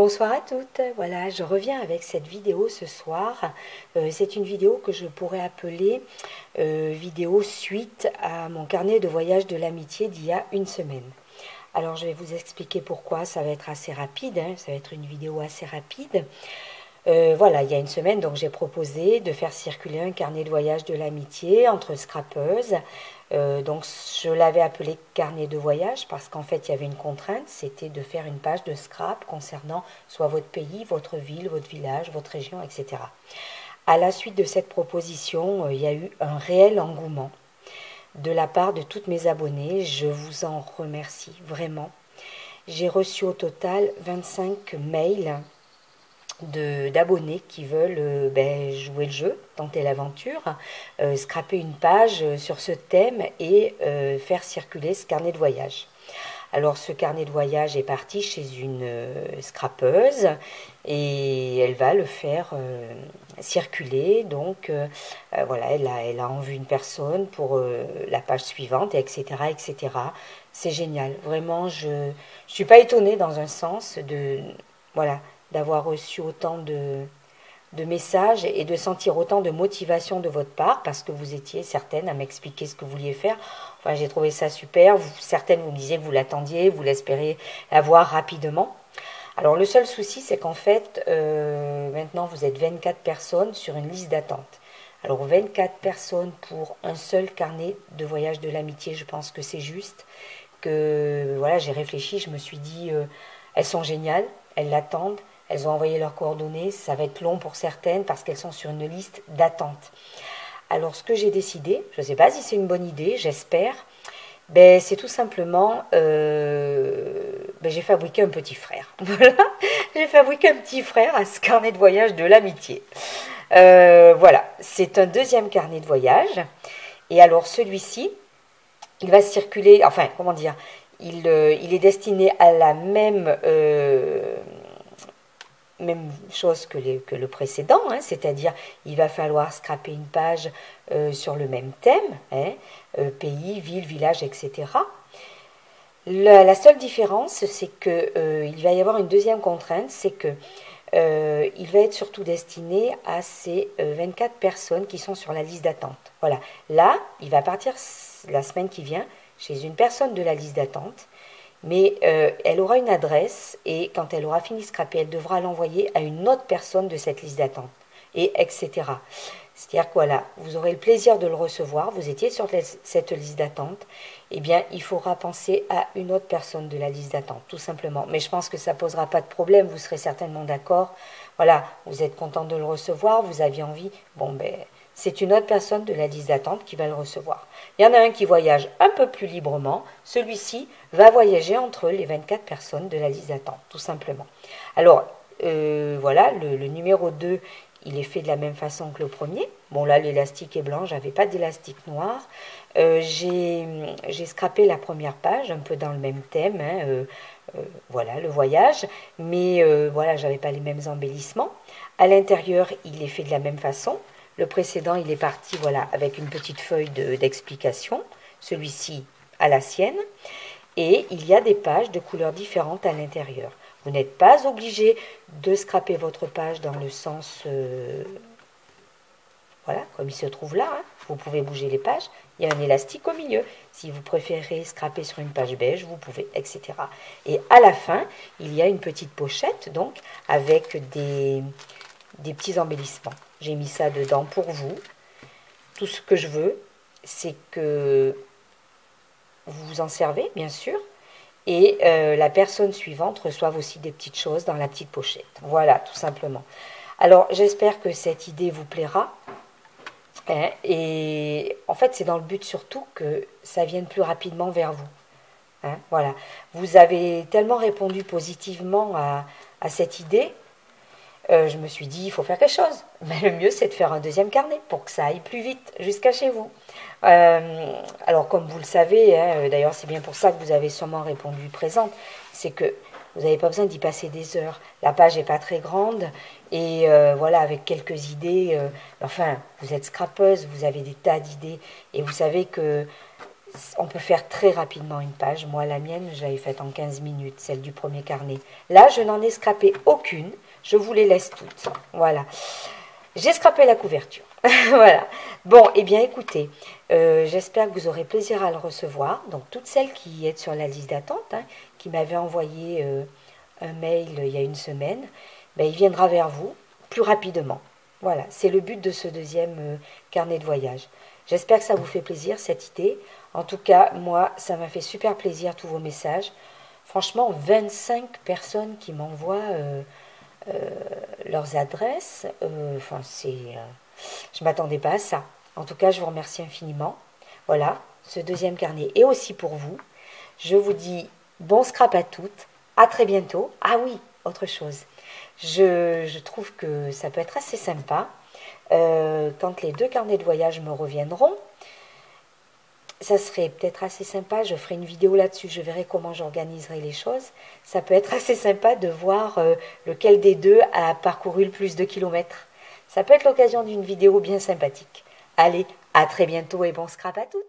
Bonsoir à toutes, voilà, je reviens avec cette vidéo ce soir. C'est une vidéo que je pourrais appeler vidéo suite à mon carnet de voyage de l'amitié d'il y a une semaine. Alors je vais vous expliquer pourquoi, ça va être assez rapide, ça va être une vidéo assez rapide. Voilà, il y a une semaine, donc j'ai proposé de faire circuler un carnet de voyage de l'amitié entre scrapeuses. Donc je l'avais appelé carnet de voyage parce qu'en fait il y avait une contrainte, c'était de faire une page de scrap concernant soit votre pays, votre ville, votre village, votre région, etc. À la suite de cette proposition, il y a eu un réel engouement de la part de toutes mes abonnées. Je vous en remercie vraiment. J'ai reçu au total 25 mails d'abonnés qui veulent jouer le jeu, tenter l'aventure, scraper une page sur ce thème et faire circuler ce carnet de voyage. Alors ce carnet de voyage est parti chez une scrapeuse et elle va le faire circuler. Donc voilà, elle a en vue une personne pour la page suivante, etc. etc. C'est génial. Vraiment, je ne suis pas étonnée dans un sens de... Voilà, d'avoir reçu autant de messages et de sentir autant de motivation de votre part parce que vous étiez certaines à m'expliquer ce que vous vouliez faire. Enfin, j'ai trouvé ça super. Certaines, vous me disiez que vous l'attendiez, vous l'espérez l'avoir rapidement. Alors, le seul souci, c'est qu'en fait, maintenant, vous êtes 24 personnes sur une liste d'attente. Alors, 24 personnes pour un seul carnet de voyage de l'amitié, je pense que c'est juste. Que voilà, j'ai réfléchi, je me suis dit, elles sont géniales, elles l'attendent. Elles ont envoyé leurs coordonnées, ça va être long pour certaines parce qu'elles sont sur une liste d'attente. Alors ce que j'ai décidé, je ne sais pas si c'est une bonne idée, j'espère, c'est tout simplement, j'ai fabriqué un petit frère. Voilà, j'ai fabriqué un petit frère à ce carnet de voyage de l'amitié. Voilà, c'est un deuxième carnet de voyage. Et alors celui-ci, il va circuler, enfin comment dire, il est destiné à la même chose que le précédent, c'est-à-dire il va falloir scraper une page sur le même thème, pays, ville, village, etc. La seule différence, c'est qu'il va y avoir une deuxième contrainte, c'est que il va être surtout destiné à ces 24 personnes qui sont sur la liste d'attente. Voilà, là, il va partir la semaine qui vient chez une personne de la liste d'attente. Mais elle aura une adresse et quand elle aura fini de scraper, elle devra l'envoyer à une autre personne de cette liste d'attente, et etc. C'est-à-dire que voilà, vous aurez le plaisir de le recevoir, vous étiez sur cette liste d'attente, eh bien il faudra penser à une autre personne de la liste d'attente, tout simplement. Mais je pense que ça ne posera pas de problème, vous serez certainement d'accord. Voilà, vous êtes content de le recevoir, vous aviez envie, c'est une autre personne de la liste d'attente qui va le recevoir. Il y en a un qui voyage un peu plus librement. Celui-ci va voyager entre les 24 personnes de la liste d'attente, tout simplement. Alors, voilà, le numéro 2, il est fait de la même façon que le premier. Bon, là, l'élastique est blanc, j'avais pas d'élastique noir. J'ai scrappé la première page, un peu dans le même thème, voilà, le voyage. Mais voilà, j'avais pas les mêmes embellissements. À l'intérieur, il est fait de la même façon. Le précédent, il est parti voilà, avec une petite feuille d'explication. Celui-ci à la sienne. Et il y a des pages de couleurs différentes à l'intérieur. Vous n'êtes pas obligé de scraper votre page dans le sens, voilà, comme il se trouve là. Vous pouvez bouger les pages. Il y a un élastique au milieu. Si vous préférez scraper sur une page beige, vous pouvez, etc. Et à la fin, il y a une petite pochette, donc, avec des petits embellissements. J'ai mis ça dedans pour vous. Tout ce que je veux, c'est que vous vous en servez, bien sûr, et la personne suivante reçoive aussi des petites choses dans la petite pochette. Voilà, tout simplement. Alors, j'espère que cette idée vous plaira. Et en fait, c'est dans le but surtout que ça vienne plus rapidement vers vous. Voilà. Vous avez tellement répondu positivement à cette idée. Je me suis dit, il faut faire quelque chose. Mais le mieux, c'est de faire un deuxième carnet pour que ça aille plus vite jusqu'à chez vous. Alors, comme vous le savez, d'ailleurs, c'est bien pour ça que vous avez sûrement répondu présente, c'est que vous n'avez pas besoin d'y passer des heures. La page n'est pas très grande et voilà, avec quelques idées, enfin, vous êtes scrapeuse, vous avez des tas d'idées et vous savez que On peut faire très rapidement une page. Moi, la mienne, j'avais faite en 15 minutes, celle du premier carnet. Là, je n'en ai scrapé aucune. Je vous les laisse toutes. Voilà. J'ai scrapé la couverture. Voilà. Bon, eh bien, écoutez, j'espère que vous aurez plaisir à le recevoir. Donc, toutes celles qui êtes sur la liste d'attente, hein, qui m'avaient envoyé un mail il y a une semaine, ben, il viendra vers vous plus rapidement. Voilà, c'est le but de ce deuxième carnet de voyage. J'espère que ça vous fait plaisir, cette idée. En tout cas, moi, ça m'a fait super plaisir, tous vos messages. Franchement, 25 personnes qui m'envoient leurs adresses. Enfin, je ne m'attendais pas à ça. En tout cas, je vous remercie infiniment. Voilà, ce deuxième carnet est aussi pour vous. Je vous dis bon scrap à toutes. À très bientôt. Ah oui, autre chose. Je trouve que ça peut être assez sympa. Quand les deux carnets de voyage me reviendront, ça serait peut-être assez sympa, je ferai une vidéo là-dessus, je verrai comment j'organiserai les choses. Ça peut être assez sympa de voir lequel des deux a parcouru le plus de kilomètres. Ça peut être l'occasion d'une vidéo bien sympathique. Allez, à très bientôt et bon scrap à toutes!